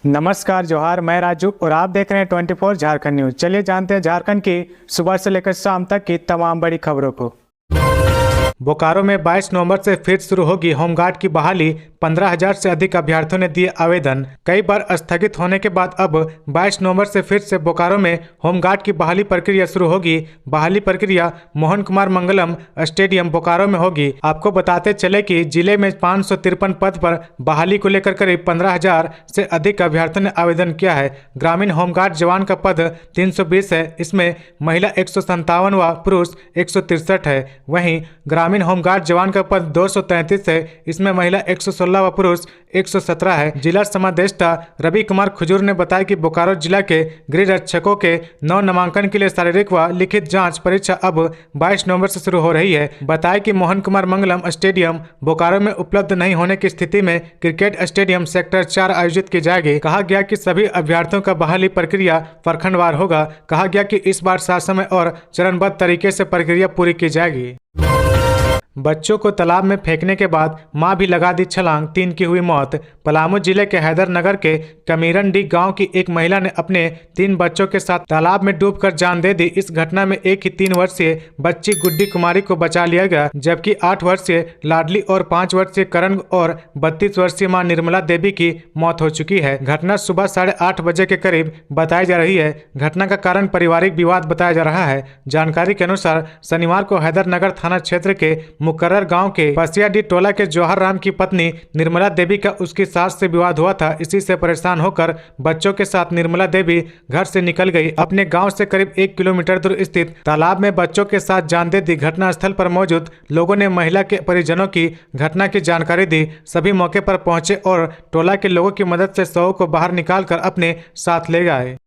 नमस्कार जोहार, मैं राजू और आप देख रहे हैं 24 झारखंड न्यूज। चलिए जानते हैं झारखंड की सुबह से लेकर शाम तक की तमाम बड़ी खबरों को। बोकारो में 22 नवंबर से फिर शुरू होगी होमगार्ड की बहाली। 15,000 से अधिक अभ्यर्थियों ने दिए आवेदन। कई बार स्थगित होने के बाद अब 22 नवंबर से फिर से बोकारो में होमगार्ड की बहाली प्रक्रिया शुरू होगी। बहाली प्रक्रिया मोहन कुमार मंगलम स्टेडियम बोकारो में होगी। आपको बताते चले कि जिले में 553 पद पर बहाली को लेकर करीब 15,000 से अधिक अभ्यर्थियों ने आवेदन किया है। ग्रामीण होमगार्ड जवान का पद 320 है। इसमें महिला 157 व पुरुष 163 है। वहीं ग्रामीण होमगार्ड जवान का पद 233 है। इसमें महिला 116 व पुरुष 117 है। जिला समादेष्टा रवि कुमार खुजूर ने बताया कि बोकारो जिला के गृह रक्षकों के 9 नामांकन के लिए शारीरिक व लिखित जांच परीक्षा अब 22 नवंबर से शुरू हो रही है। बताया कि मोहन कुमार मंगलम स्टेडियम बोकारो में उपलब्ध नहीं होने की स्थिति में क्रिकेट स्टेडियम सेक्टर 4 आयोजित की जाएगी। कहा गया कि सभी अभ्यर्थियों का बहाली प्रक्रिया प्रखंडवार होगा। कहा गया कि इस बार सात समय और चरणबद्ध तरीके से प्रक्रिया पूरी की जाएगी। बच्चों को तालाब में फेंकने के बाद मां भी लगा दी छलांग, 3 की हुई मौत। पलामू जिले के हैदरनगर के कमीरनडी गांव की एक महिला ने अपने 3 बच्चों के साथ तालाब में डूबकर जान दे दी। इस घटना में एक ही 3 वर्षीय बच्ची गुड्डी कुमारी को बचा लिया गया, जबकि 8 वर्षीय लाडली और 5 वर्षीय करण और 32 वर्षीय मां निर्मला देवी की मौत हो चुकी है। घटना सुबह 8:30 बजे के करीब बताई जा रही है। घटना का कारण पारिवारिक विवाद बताया जा रहा है। जानकारी के अनुसार शनिवार को हैदरनगर थाना क्षेत्र के मुकर्रर गांव के पसियाडी टोला के जौहर राम की पत्नी निर्मला देवी का उसकी सास से विवाद हुआ था। इसी से परेशान होकर बच्चों के साथ निर्मला देवी घर से निकल गई। अपने गांव से करीब 1 किलोमीटर दूर स्थित तालाब में बच्चों के साथ जान दे दी। घटनास्थल पर मौजूद लोगों ने महिला के परिजनों की घटना की जानकारी दी। सभी मौके पर पहुंचे और टोला के लोगों की मदद से शव को बाहर निकालकर अपने साथ ले गए।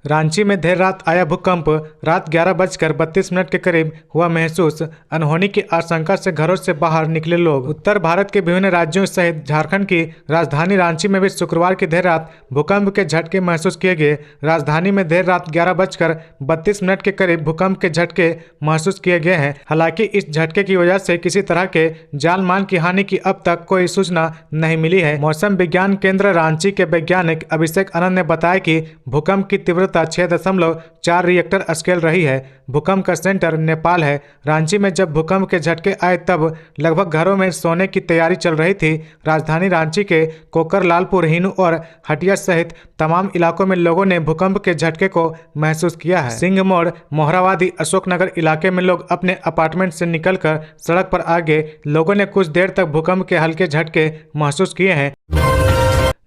रांची में देर रात आया भूकंप। रात 11:32 के करीब हुआ महसूस। अनहोनी की आशंका से घरों से बाहर निकले लोग। उत्तर भारत के विभिन्न राज्यों सहित झारखंड की राजधानी रांची में भी शुक्रवार की देर रात भूकंप के झटके महसूस किए गए। राजधानी में देर रात 11:32 के करीब भूकंप के झटके महसूस किए गए हैं। हालांकि इस झटके की वजह से किसी तरह के जान माल की हानि की अब तक कोई सूचना नहीं मिली है। मौसम विज्ञान केंद्र रांची के वैज्ञानिक अभिषेक आनंद ने बताया कि भूकंप की तीव्रता 6.4 रिएक्टर स्केल रही है। भूकंप का सेंटर नेपाल है। रांची में जब भूकंप के झटके आए तब लगभग घरों में सोने की तैयारी चल रही थी। राजधानी रांची के कोकर, लालपुर, हिनू और हटिया सहित तमाम इलाकों में लोगों ने भूकंप के झटके को महसूस किया है। सिंह मोड़, मोहरावादी, अशोकनगर इलाके में लोग अपने अपार्टमेंट से निकलकर सड़क पर आ गए। लोगों ने कुछ देर तक भूकंप के हल्के झटके महसूस किए हैं।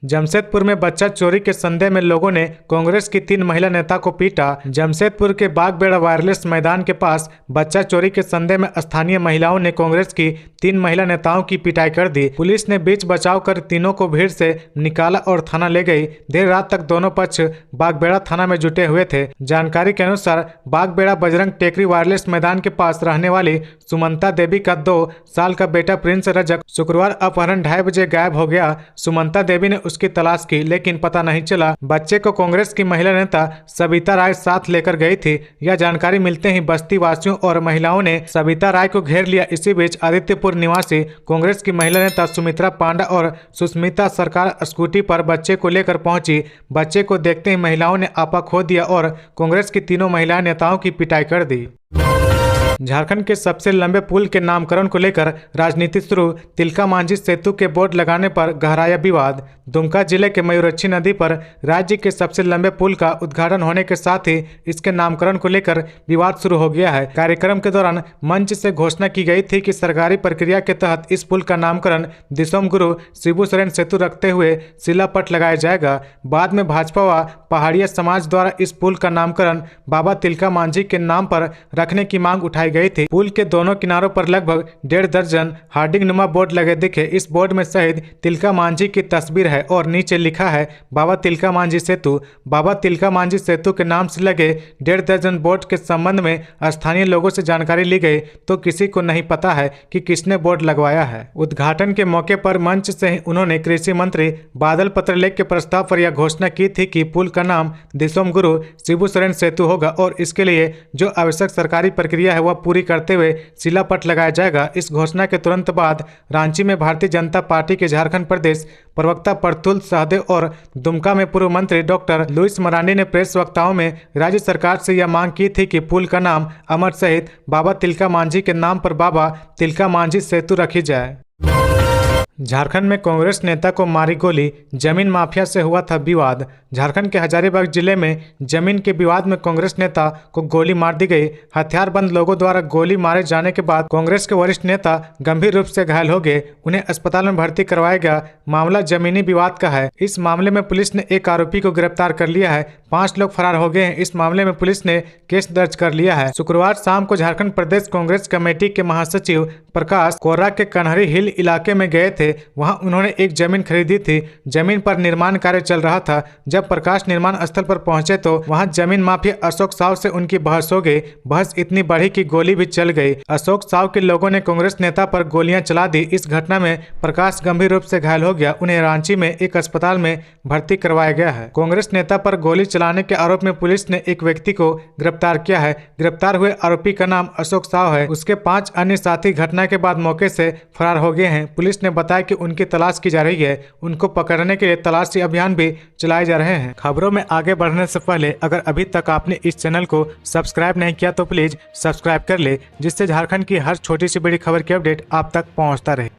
जमशेदपुर में बच्चा चोरी के संदेह में लोगों ने कांग्रेस की 3 महिला नेता को पीटा। जमशेदपुर के बागबेड़ा वायरलेस मैदान के पास बच्चा चोरी के संदेह में स्थानीय महिलाओं ने कांग्रेस की 3 महिला नेताओं की पिटाई कर दी। पुलिस ने बीच बचाव कर तीनों को भीड़ से निकाला और थाना ले गई। देर रात तक दोनों पक्ष बागबेड़ा थाना में जुटे हुए थे। जानकारी के अनुसार बागबेड़ा बजरंग टेकरी वायरलेस मैदान के पास रहने वाली सुमंता देवी का 2 साल का बेटा प्रिंस रजक शुक्रवार अपहरण 2:30 बजे गायब हो गया। सुमंता देवी ने उसकी तलाश की लेकिन पता नहीं चला। बच्चे को कांग्रेस की महिला नेता सविता राय साथ लेकर गई थी। यह जानकारी मिलते ही बस्ती वासियों और महिलाओं ने सविता राय को घेर लिया। इसी बीच आदित्यपुर निवासी कांग्रेस की महिला नेता सुमित्रा पांडा और सुष्मिता सरकार स्कूटी पर बच्चे को लेकर पहुंची। बच्चे को देखते ही महिलाओं ने आपा खो दिया और कांग्रेस की तीनों महिला नेताओं की पिटाई कर दी। झारखंड के सबसे लंबे पुल के नामकरण को लेकर राजनीति शुरू। तिलका मांझी सेतु के बोर्ड लगाने पर गहराया विवाद। दुमका जिले के मयूरक्षी नदी पर राज्य के सबसे लंबे पुल का उद्घाटन होने के साथ ही इसके नामकरण को लेकर विवाद शुरू हो गया है। कार्यक्रम के दौरान मंच से घोषणा की गई थी कि सरकारी प्रक्रिया के तहत इस पुल का नामकरण दिसोम गुरु शिबू सोरेन सेतु रखते हुए शिलापट लगाया जाएगा। बाद में भाजपा व पहाड़िया समाज द्वारा इस पुल का नामकरण बाबा तिलका मांझी के नाम पर रखने की मांग उठाई गई थी। पुल के दोनों किनारों पर लगभग 1.5 दर्जन हार्डिंग नुमा बोर्ड लगे दिखे। इस बोर्ड में शहीद तिलका मांझी की तस्वीर है और नीचे लिखा है बाबा तिलका मांझी सेतु। बाबा तिलका मांझी सेतु के नाम से लगे 1.5 दर्जन बोर्ड के संबंध में स्थानीय लोगों से जानकारी ली गई तो किसी को नहीं पता है कि किसने बोर्ड लगवाया है। उद्घाटन के मौके पर मंच से ही उन्होंने कृषि मंत्री बादल पत्रलेख के प्रस्ताव पर यह घोषणा की थी कि पुल का नाम दिसोम गुरु शिबू सोरेन सेतु होगा और इसके लिए जो आवश्यक सरकारी प्रक्रिया है वह पूरी करते हुए शिलापट लगाया जाएगा। इस घोषणा के तुरंत बाद रांची में भारतीय जनता पार्टी के झारखंड प्रदेश प्रवक्ता प्रतुल सहदेव और दुमका में पूर्व मंत्री डॉक्टर लुइस मरांडी ने प्रेस वक्ताओं में राज्य सरकार से यह मांग की थी कि पुल का नाम अमर शहीद बाबा तिलका मांझी के नाम पर बाबा तिलका मांझी सेतु रखी जाए। झारखंड में कांग्रेस नेता को मारी गोली, जमीन माफिया से हुआ था विवाद। झारखंड के हजारीबाग जिले में जमीन के विवाद में कांग्रेस नेता को गोली मार दी गई। हथियारबंद लोगों द्वारा गोली मारे जाने के बाद कांग्रेस के वरिष्ठ नेता गंभीर रूप से घायल हो गए। उन्हें अस्पताल में भर्ती करवाया गया। मामला जमीनी विवाद का है। इस मामले में पुलिस ने एक आरोपी को गिरफ्तार कर लिया है। 5 लोग फरार हो गए हैं। इस मामले में पुलिस ने केस दर्ज कर लिया है। शुक्रवार शाम को झारखंड प्रदेश कांग्रेस कमेटी के महासचिव प्रकाश कोर्रा के कन्हरी हिल इलाके में गए थे। वहां उन्होंने एक जमीन खरीदी थी। जमीन पर निर्माण कार्य चल रहा था। जब प्रकाश निर्माण स्थल पर पहुंचे तो वहां जमीन माफिया अशोक साव से उनकी बहस हो गई। बहस इतनी बढ़ी कि गोली भी चल गई। अशोक साव के लोगों ने कांग्रेस नेता पर गोलियां चला दी। इस घटना में प्रकाश गंभीर रूप से घायल हो गया। उन्हें रांची में एक अस्पताल में भर्ती करवाया गया है। कांग्रेस नेता पर गोली चलाने के आरोप में पुलिस ने एक व्यक्ति को गिरफ्तार किया है। गिरफ्तार हुए आरोपी का नाम अशोक साव है। उसके 5 अन्य साथी घटना के बाद मौके से फरार हो गए हैं। पुलिस ने बताया कि उनकी तलाश की जा रही है। उनको पकड़ने के लिए तलाशी अभियान भी चलाए जा रहे हैं। खबरों में आगे बढ़ने से पहले अगर अभी तक आपने इस चैनल को सब्सक्राइब नहीं किया तो प्लीज सब्सक्राइब कर ले, जिससे झारखंड की हर छोटी सी बड़ी खबर की अपडेट आप तक पहुंचता रहे।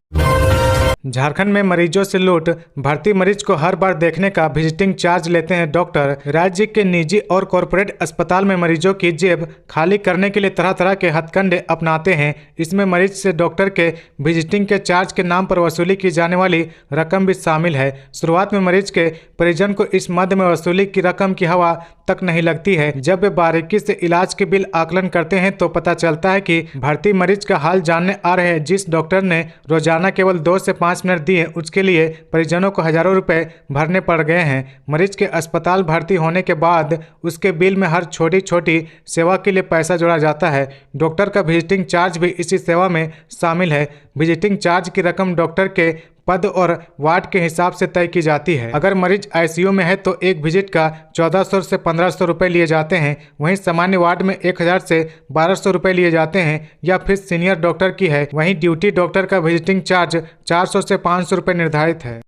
झारखंड में मरीजों से लूट, भर्ती मरीज को हर बार देखने का विजिटिंग चार्ज लेते हैं डॉक्टर। राज्य के निजी और कॉरपोरेट अस्पताल में मरीजों की जेब खाली करने के लिए तरह तरह के हथकंडे अपनाते हैं। इसमें मरीज से डॉक्टर के विजिटिंग के चार्ज के नाम पर वसूली की जाने वाली रकम भी शामिल है। शुरुआत में मरीज के परिजन को इस मद में वसूली की रकम की हवा तक नहीं लगती है। जब वे बारीकी से इलाज के बिल आकलन करते हैं तो पता चलता है कि भर्ती मरीज का हाल जानने आ रहे हैं। जिस डॉक्टर ने रोजाना केवल 2 से 5 मिनट दिए, उसके लिए परिजनों को हजारों रुपए भरने पड़ गए हैं। मरीज के अस्पताल भर्ती होने के बाद उसके बिल में हर छोटी छोटी सेवा के लिए पैसा जोड़ा जाता है। डॉक्टर का विजिटिंग चार्ज भी इसी सेवा में शामिल है। विजिटिंग चार्ज की रकम डॉक्टर के पद और वार्ड के हिसाब से तय की जाती है। अगर मरीज आईसीयू में है तो एक विजिट का 1400 से 1500 रुपए लिए जाते हैं। वहीं सामान्य वार्ड में 1000 से 1200 रुपए लिए जाते हैं। यह फीस सीनियर डॉक्टर की है। वहीं ड्यूटी डॉक्टर का विजिटिंग चार्ज 400 से 500 रुपए निर्धारित है।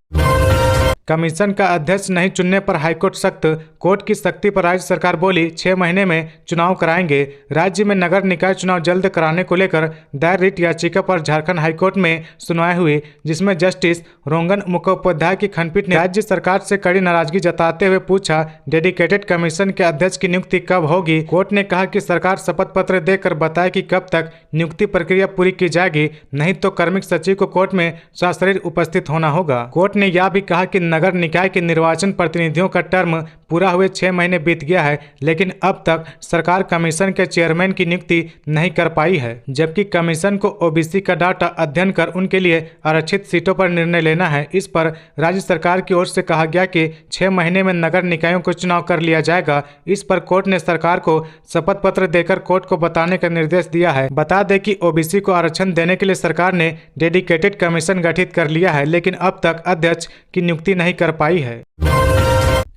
कमीशन का अध्यक्ष नहीं चुनने पर हाईकोर्ट सख्त। कोर्ट की सख्ती पर राज्य सरकार बोली 6 महीने में चुनाव कराएंगे। राज्य में नगर निकाय चुनाव जल्द कराने को लेकर दायर रिट याचिका पर झारखंड हाईकोर्ट में सुनवाई हुई, जिसमें जस्टिस रोंगन मुखोपाध्याय की खंडपीठ ने राज्य सरकार से कड़ी नाराजगी जताते हुए पूछा, डेडिकेटेड कमीशन के अध्यक्ष की नियुक्ति कब होगी। कोर्ट ने कहा कि सरकार शपथ पत्र देकर बताए कि कब तक नियुक्ति प्रक्रिया पूरी की जाएगी, नहीं तो कार्मिक सचिव को कोर्ट में सशरीर उपस्थित होना होगा। कोर्ट ने यह भी कहा कि नगर निकाय के निर्वाचन प्रतिनिधियों का टर्म पूरा हुए 6 महीने बीत गया है, लेकिन अब तक सरकार कमीशन के चेयरमैन की नियुक्ति नहीं कर पाई है। जबकि कमीशन को ओबीसी का डाटा अध्ययन कर उनके लिए आरक्षित सीटों पर निर्णय लेना है। इस पर राज्य सरकार की ओर से कहा गया कि 6 महीने में नगर निकायों को चुनाव कर लिया जाएगा। इस पर कोर्ट ने सरकार को शपथ पत्र देकर कोर्ट को बताने का निर्देश दिया है। बता दें कि ओबीसी को आरक्षण देने के लिए सरकार ने डेडिकेटेड कमीशन गठित कर लिया है, लेकिन अब तक अध्यक्ष की नियुक्ति नहीं कर पाई है।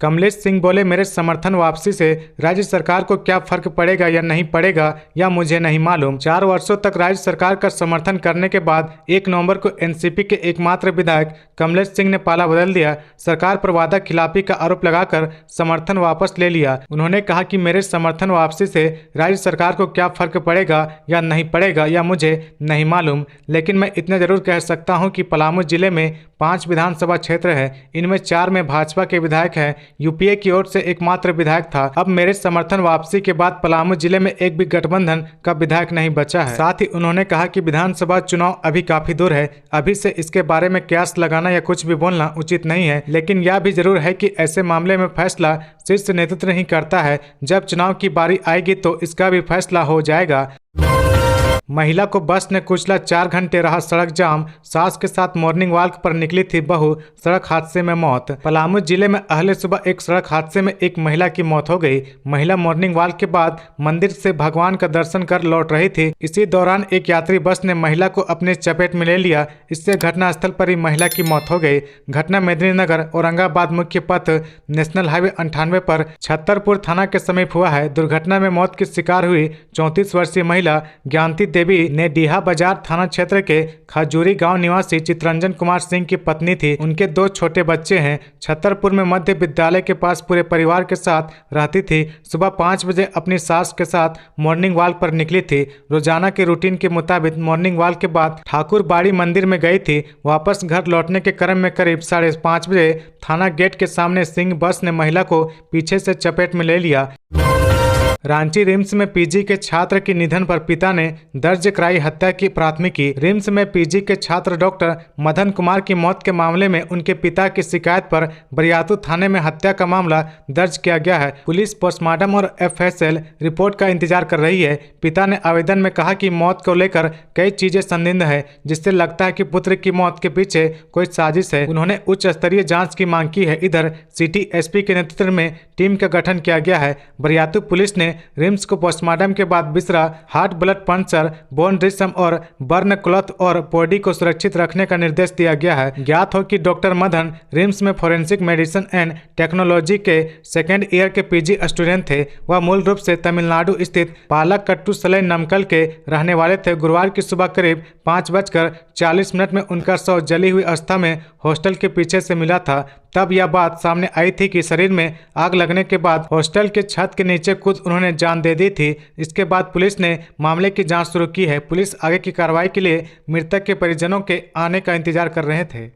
कमलेश सिंह बोले, मेरे समर्थन वापसी से राज्य सरकार को क्या फर्क पड़ेगा या नहीं पड़ेगा या मुझे नहीं मालूम। 4 वर्षों तक राज्य सरकार का समर्थन करने के बाद 1 नवंबर को एनसीपी के एकमात्र विधायक कमलेश सिंह ने पाला बदल दिया। सरकार पर वादा खिलाफी का आरोप लगाकर समर्थन वापस ले लिया। उन्होंने कहा कि मेरे समर्थन वापसी से राज्य सरकार को क्या फर्क पड़ेगा या नहीं पड़ेगा या मुझे नहीं मालूम, लेकिन मैं इतना जरूर कह सकता हूँ कि पलामू जिले में 5 विधानसभा क्षेत्र है। इनमें 4 में भाजपा के विधायक हैं। यूपीए की ओर से एकमात्र विधायक था। अब मेरे समर्थन वापसी के बाद पलामू जिले में एक भी गठबंधन का विधायक नहीं बचा है। साथ ही उन्होंने कहा कि विधानसभा चुनाव अभी काफी दूर है। अभी से इसके बारे में कयास लगाना या कुछ भी बोलना उचित नहीं है, लेकिन यह भी जरूर है कि ऐसे मामले में फैसला शीर्ष नेतृत्व नहीं करता है। जब चुनाव की बारी आएगी तो इसका भी फैसला हो जाएगा। महिला को बस ने कुचला, 4 घंटे रहा सड़क जाम। सास के साथ मॉर्निंग वॉक पर निकली थी बहू, सड़क हादसे में मौत। पलामू जिले में अहले सुबह एक सड़क हादसे में एक महिला की मौत हो गई। महिला मॉर्निंग वॉक के बाद मंदिर से भगवान का दर्शन कर लौट रही थी। इसी दौरान एक यात्री बस ने महिला को अपने चपेट में ले लिया। इससे घटनास्थल पर ही महिला की मौत हो गई। घटना मेदिनीनगर औरंगाबाद मुख्य पथ नेशनल हाईवे 98 पर छतरपुर थाना के समीप हुआ है। दुर्घटना में मौत की शिकार हुई 34 वर्षीय महिला ज्ञानती देवी ने डीहा बाजार थाना क्षेत्र के खजूरी गांव निवासी चितरंजन कुमार सिंह की पत्नी थी। उनके 2 छोटे बच्चे हैं। छतरपुर में मध्य विद्यालय के पास पूरे परिवार के साथ रहती थी। सुबह 5 बजे अपनी सास के साथ मॉर्निंग वॉक पर निकली थी। रोजाना के रूटीन के मुताबिक मॉर्निंग वॉक के बाद ठाकुर बाड़ी मंदिर में गई थी। वापस घर लौटने के क्रम में करीब 5:30 बजे थाना गेट के सामने सिंह बस ने महिला को पीछे से चपेट में ले लिया। रांची रिम्स में पीजी के छात्र के निधन पर पिता ने दर्ज कराई हत्या की प्राथमिकी। रिम्स में पीजी के छात्र डॉक्टर मदन कुमार की मौत के मामले में उनके पिता की शिकायत पर बरियातू थाने में हत्या का मामला दर्ज किया गया है। पुलिस पोस्टमार्टम और एफएसएल रिपोर्ट का इंतजार कर रही है। पिता ने आवेदन में कहा कि मौत को लेकर कई चीजें संदिग्ध है, जिससे लगता है कि पुत्र की मौत के पीछे कोई साजिश है। उन्होंने उच्च स्तरीय जाँच की मांग की है। इधर सिटी एसपी के नेतृत्व में टीम का गठन किया गया है। बरियातू पुलिस ने रिम्स को पोस्टमार्टम के बाद बिसरा, हार्ट, ब्लड पंचर, बोन रिस्म और बर्न क्लॉथ और बॉडी को सुरक्षित रखने का निर्देश दिया गया है। ज्ञात हो कि डॉक्टर मदन रिम्स में फोरेंसिक मेडिसिन एंड टेक्नोलॉजी के 2nd ईयर के पीजी स्टूडेंट थे। वह मूल रूप से तमिलनाडु स्थित पालकट्टू सलाई नमकल के रहने वाले थे। गुरुवार की सुबह करीब 5:40 में उनका शव जली हुई अवस्था में हॉस्टल के पीछे से मिला था। तब यह बात सामने आई थी कि शरीर में आग लगने के बाद हॉस्टल के छत के नीचे कूद उन्होंने जान दे दी थी। इसके बाद पुलिस ने मामले की जांच शुरू की है। पुलिस आगे की कार्रवाई के लिए मृतक के परिजनों के आने का इंतजार कर रहे थे।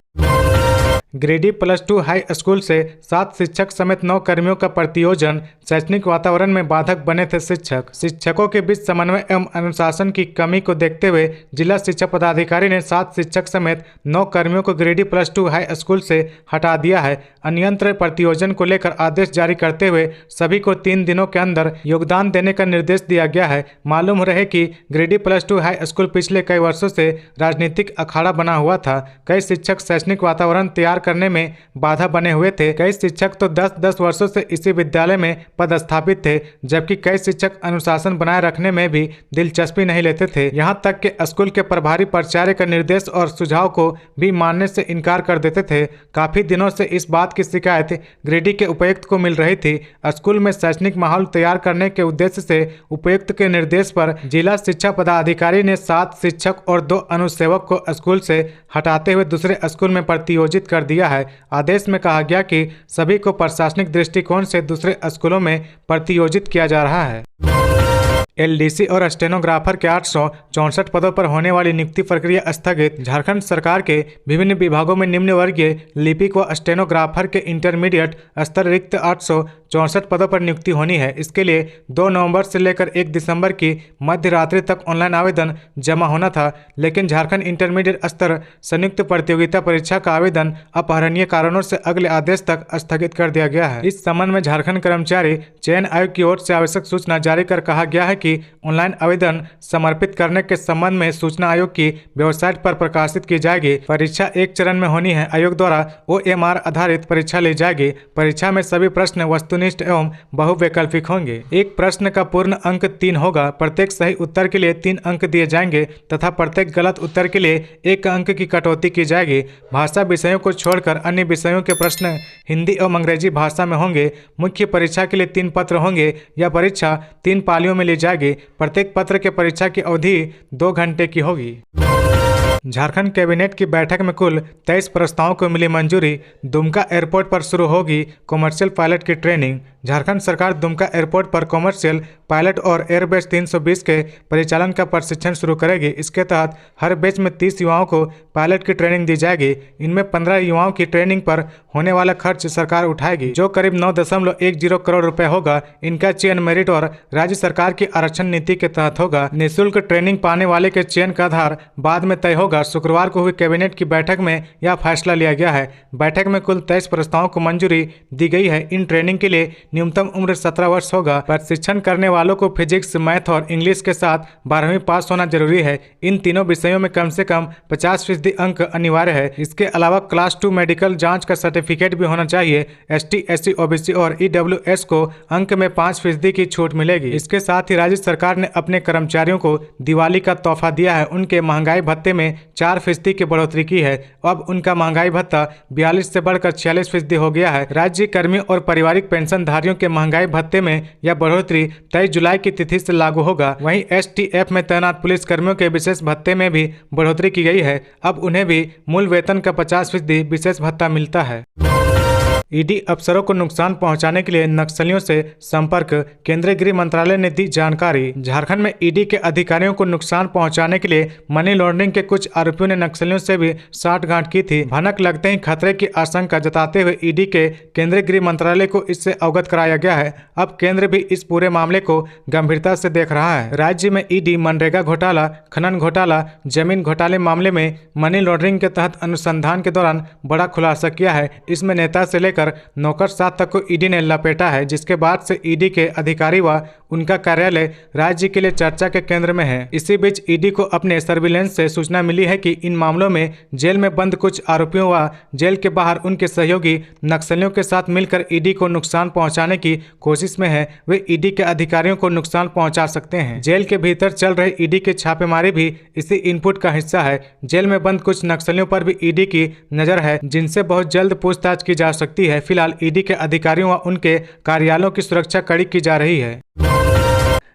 गिरिडीह +2 हाई स्कूल से 7 शिक्षक समेत 9 कर्मियों का प्रतियोजन। शैक्षणिक वातावरण में बाधक बने थे शिक्षकों के बीच समन्वय एवं अनुशासन की कमी को देखते हुए जिला शिक्षा पदाधिकारी ने 7 शिक्षक समेत 9 कर्मियों को गिरिडीह +2 हाई स्कूल से हटा दिया है। अनियंत्रित प्रतियोजन को लेकर आदेश जारी करते हुए सभी को 3 दिनों के अंदर योगदान देने का निर्देश दिया गया है। मालूम रहे कि गिरिडीह +2 हाई स्कूल पिछले कई वर्षों से राजनीतिक अखाड़ा बना हुआ था। कई शिक्षक शैक्षणिक वातावरण तैयार करने में बाधा बने हुए थे। कई शिक्षक तो 10-10 वर्षों से इसी विद्यालय में पदस्थापित थे, जबकि कई शिक्षक अनुशासन बनाए रखने में भी दिलचस्पी नहीं लेते थे। यहाँ तक कि स्कूल के प्रभारी प्राचार्य का निर्देश और सुझाव को भी मानने से इनकार कर देते थे। काफी दिनों से इस बात की शिकायत गिरिडीह के उपायुक्त को मिल रही थी। स्कूल में शैक्षणिक माहौल तैयार करने के उद्देश्य से उपायुक्त के निर्देश पर जिला शिक्षा पदाधिकारी ने 7 शिक्षक और 2 अनुसेवक को स्कूल से हटाते हुए दूसरे स्कूल में प्रतियोजित कर दिया है। आदेश में कहा गया कि सभी को प्रशासनिक दृष्टिकोण से दूसरे स्कूलों में प्रतियोजित किया जा रहा है। एलडीसी और स्टेनोग्राफर के 864 पदों पर होने वाली नियुक्ति प्रक्रिया स्थगित। झारखंड सरकार के विभिन्न विभागों में निम्न वर्गीय लिपिक व स्टेनोग्राफर के इंटरमीडिएट स्तर रिक्त 864 पदों पर नियुक्ति होनी है। इसके लिए 2 नवंबर से लेकर 1 दिसंबर की मध्य रात्रि तक ऑनलाइन आवेदन जमा होना था, लेकिन झारखंड इंटरमीडिएट स्तर संयुक्त प्रतियोगिता परीक्षा का आवेदन अपहरणीय कारणों से अगले आदेश तक स्थगित कर दिया गया है। इस संबंध में झारखंड कर्मचारी चयन आयोग की ओर से आवश्यक सूचना जारी कर कहा गया है कि ऑनलाइन आवेदन समर्पित करने के संबंध में सूचना आयोग की वेबसाइट पर प्रकाशित की जाएगी। परीक्षा 1 चरण में होनी है। आयोग द्वारा OMR आधारित परीक्षा ली जाएगी। परीक्षा में सभी प्रश्न वस्तुनिष्ठ एवं बहुवैकल्पिक होंगे। एक प्रश्न का पूर्ण अंक 3 होगा। प्रत्येक सही उत्तर के लिए 3 अंक दिए जाएंगे तथा प्रत्येक गलत उत्तर के लिए 1 अंक की कटौती की जाएगी। भाषा विषयों को छोड़कर अन्य विषयों के प्रश्न हिंदी एवं अंग्रेजी भाषा में होंगे। मुख्य परीक्षा के लिए 3 पत्र होंगे। यह परीक्षा 3 पालियों में ली जाएगी। प्रत्येक पत्र के परीक्षा की अवधि 2 घंटे की होगी। झारखंड कैबिनेट की बैठक में कुल 23 प्रस्तावों को मिली मंजूरी। दुमका एयरपोर्ट पर शुरू होगी कॉमर्शियल पायलट की ट्रेनिंग। झारखंड सरकार दुमका एयरपोर्ट पर कॉमर्शियल पायलट और एयरबेस 320 के परिचालन का प्रशिक्षण शुरू करेगी। इसके तहत हर बैच में 30 युवाओं को पायलट की ट्रेनिंग दी जाएगी। इनमें 15 युवाओं की ट्रेनिंग पर होने वाला खर्च सरकार उठाएगी, जो करीब 9.10 करोड़ रुपए होगा। इनका चयन मेरिट और राज्य सरकार की आरक्षण नीति के तहत होगा। निःशुल्क ट्रेनिंग पाने वाले के चयन का आधार बाद में तय होगा। होगा। शुक्रवार को हुई कैबिनेट की बैठक में यह फैसला लिया गया है। बैठक में कुल 23 प्रस्तावों को मंजूरी दी गई है। इन ट्रेनिंग के लिए न्यूनतम उम्र 17 वर्ष होगा। प्रशिक्षण करने वालों को फिजिक्स, मैथ और इंग्लिश के साथ 12वीं पास होना जरूरी है। इन तीनों विषयों में कम से कम 50% अंक अनिवार्य है। इसके अलावा क्लास 2 मेडिकल जांच का सर्टिफिकेट भी होना चाहिए। ST, SC, OBC और EWS को अंक में 5% की छूट मिलेगी। इसके साथ ही राज्य सरकार ने अपने कर्मचारियों को दिवाली का तोहफा दिया है। उनके महंगाई भत्ते में 4% की बढ़ोतरी की है। अब उनका महंगाई भत्ता 42 से बढ़कर 46% हो गया है। राज्य कर्मियों और पारिवारिक पेंशनधारियों के महंगाई भत्ते में यह बढ़ोतरी 23 जुलाई की तिथि से लागू होगा। वहीं STF में तैनात पुलिस कर्मियों के विशेष भत्ते में भी बढ़ोतरी की गई है। अब उन्हें भी मूल वेतन का 50% विशेष भत्ता मिलता है। ईडी अफसरों को नुकसान पहुंचाने के लिए नक्सलियों से संपर्क, केंद्रीय गृह मंत्रालय ने दी जानकारी। झारखंड में ईडी के अधिकारियों को नुकसान पहुंचाने के लिए मनी लॉन्ड्रिंग के कुछ आरोपियों ने नक्सलियों से भी साठगांठ की थी। भनक लगते ही खतरे की आशंका जताते हुए ईडी के केंद्रीय गृह मंत्रालय को इससे अवगत कराया गया है। अब केंद्र भी इस पूरे मामले को गंभीरता से देख रहा है। राज्य में ईडी मनरेगा घोटाला, खनन घोटाला, जमीन घोटाले मामले में मनी लॉन्ड्रिंग के तहत अनुसंधान के दौरान बड़ा खुलासा किया है। इसमें नेता से लेकर नौकरशाह तक को ईडी ने लपेटा है, जिसके बाद से ईडी के अधिकारी व उनका कार्यालय राज्य के लिए चर्चा के केंद्र में है। इसी बीच ईडी को अपने सर्विलेंस से सूचना मिली है कि इन मामलों में जेल में बंद कुछ आरोपियों व जेल के बाहर उनके सहयोगी नक्सलियों के साथ मिलकर ईडी को नुकसान पहुंचाने की कोशिश में है। वे ईडी के अधिकारियों को नुकसान पहुंचा सकते हैं। जेल के भीतर चल रहे ईडी के छापेमारी भी इसी इनपुट का हिस्सा है। जेल में बंद कुछ नक्सलियों पर भी ईडी की नजर है, जिनसे बहुत जल्द पूछताछ की जा सकती है। फिलहाल ईडी के अधिकारियों व उनके कार्यालयों की सुरक्षा कड़ी की जा रही है।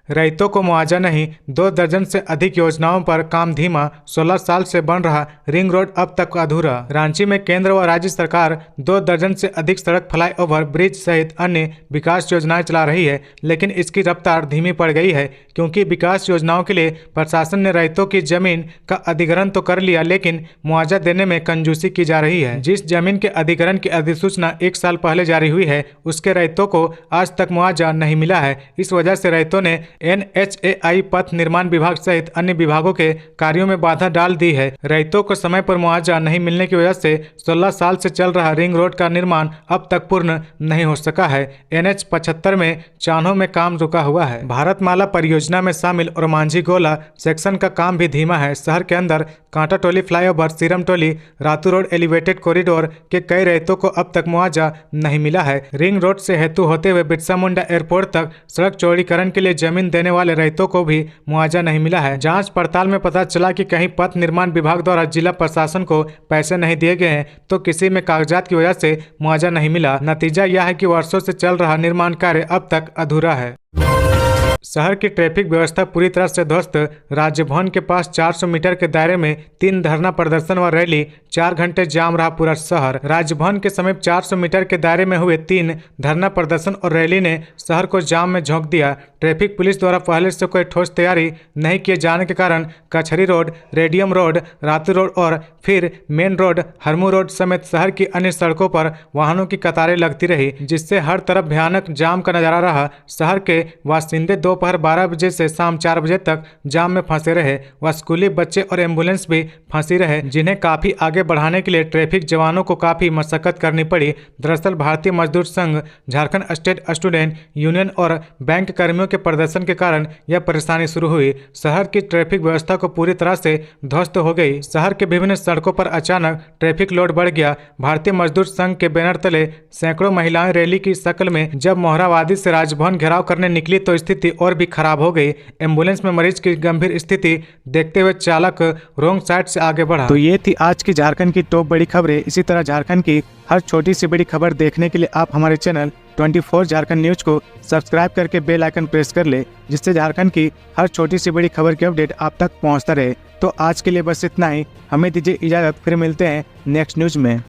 रैयतों को मुआवजा नहीं, 2 दर्जन से अधिक योजनाओं पर काम धीमा, 16 साल से बन रहा रिंग रोड अब तक अधूरा। रांची में केंद्र व राज्य सरकार 2 दर्जन से अधिक सड़क, फ्लाईओवर, ब्रिज सहित अन्य विकास योजनाएं चला रही है, लेकिन इसकी रफ्तार धीमी पड़ गई है, क्योंकि विकास योजनाओं के लिए प्रशासन ने रैयतों की जमीन का अधिग्रहण तो कर लिया, लेकिन मुआवजा देने में कंजूसी की जा रही है। जिस जमीन के अधिग्रहण की अधिसूचना 1 साल पहले जारी हुई है, उसके रैयतों को आज तक मुआवजा नहीं मिला है। इस वजह से रैयतों ने NHAI, पथ निर्माण विभाग सहित अन्य विभागों के कार्यों में बाधा डाल दी है। रैयतों को समय पर मुआवजा नहीं मिलने की वजह से 16 साल से चल रहा रिंग रोड का निर्माण अब तक पूर्ण नहीं हो सका है। NH 75 में चान्हों में काम रुका हुआ है। भारतमाला परियोजना में शामिल और मांझी गोला सेक्शन का काम भी धीमा है। शहर के अंदर कांटा टोली फ्लाईओवर, सीरम टोली, रातू रोड एलिवेटेड कॉरिडोर के कई रैयतों को अब तक मुआवजा नहीं मिला है। रिंग रोड से हेतु होते हुए बिरसा मुंडा एयरपोर्ट तक सड़क चौड़ीकरण के लिए जमीन देने वाले रैयतों को भी मुआवजा नहीं मिला है। जांच पड़ताल में पता चला कि कहीं पथ निर्माण विभाग द्वारा जिला प्रशासन को पैसे नहीं दिए गए हैं, तो किसी में कागजात की वजह से मुआवजा नहीं मिला। नतीजा यह है कि वर्षों से चल रहा निर्माण कार्य अब तक अधूरा है। शहर की ट्रैफिक व्यवस्था पूरी तरह से ध्वस्त। राजभवन के पास 400 मीटर के दायरे में 3 धरना प्रदर्शन व रैली, 4 घंटे जाम रहा पूरा शहर। राजभवन के समीप 400 मीटर के दायरे में हुए 3 धरना प्रदर्शन और रैली ने शहर को जाम में झोंक दिया। ट्रैफिक पुलिस द्वारा पहले से कोई ठोस तैयारी नहीं किए जाने के कारण कचहरी road, radium road, Ratu road और फिर मेन रोड, हरमू रोड समेत शहर की अन्य सड़कों पर वाहनों की कतारें लगती रही, जिससे हर तरफ भयानक जाम का नजारा रहा। शहर के बासिंदे दोपहर 12 बजे से शाम 4 बजे तक जाम में फंसे रहे व स्कूली बच्चे और एम्बुलेंस भी फंसी रहे, जिन्हें काफी आगे बढ़ाने के लिए ट्रैफिक जवानों को काफी मशक्कत करनी पड़ी। दरअसल भारतीय मजदूर संघ, झारखंड स्टेट स्टूडेंट यूनियन और बैंक कर्मियों के प्रदर्शन के कारण यह परेशानी शुरू हुई। शहर की ट्रैफिक व्यवस्था को पूरी तरह से ध्वस्त हो गई। शहर के विभिन्न सड़कों पर अचानक ट्रैफिक लोड बढ़ गया। भारतीय मजदूर संघ के बैनर तले सैकड़ों महिलाएं रैली की शक्ल में जब मोहरावादी से राजभवन घेराव करने निकली तो स्थिति और भी खराब हो गई। एम्बुलेंस में मरीज की गंभीर स्थिति देखते हुए चालक रोंग साइड से आगे बढ़ा। तो ये थी आज की झारखंड की टॉप बड़ी खबरें। इसी तरह झारखंड की हर छोटी सी बड़ी खबर देखने के लिए आप हमारे चैनल 24 झारखंड न्यूज को सब्सक्राइब करके बेल आइकन प्रेस कर ले, जिससे झारखंड की हर छोटी सी बड़ी खबर की अपडेट आप तक पहुंचता रहे। तो आज के लिए बस इतना ही। हमें दीजिए इजाजत, फिर मिलते हैं नेक्स्ट न्यूज में।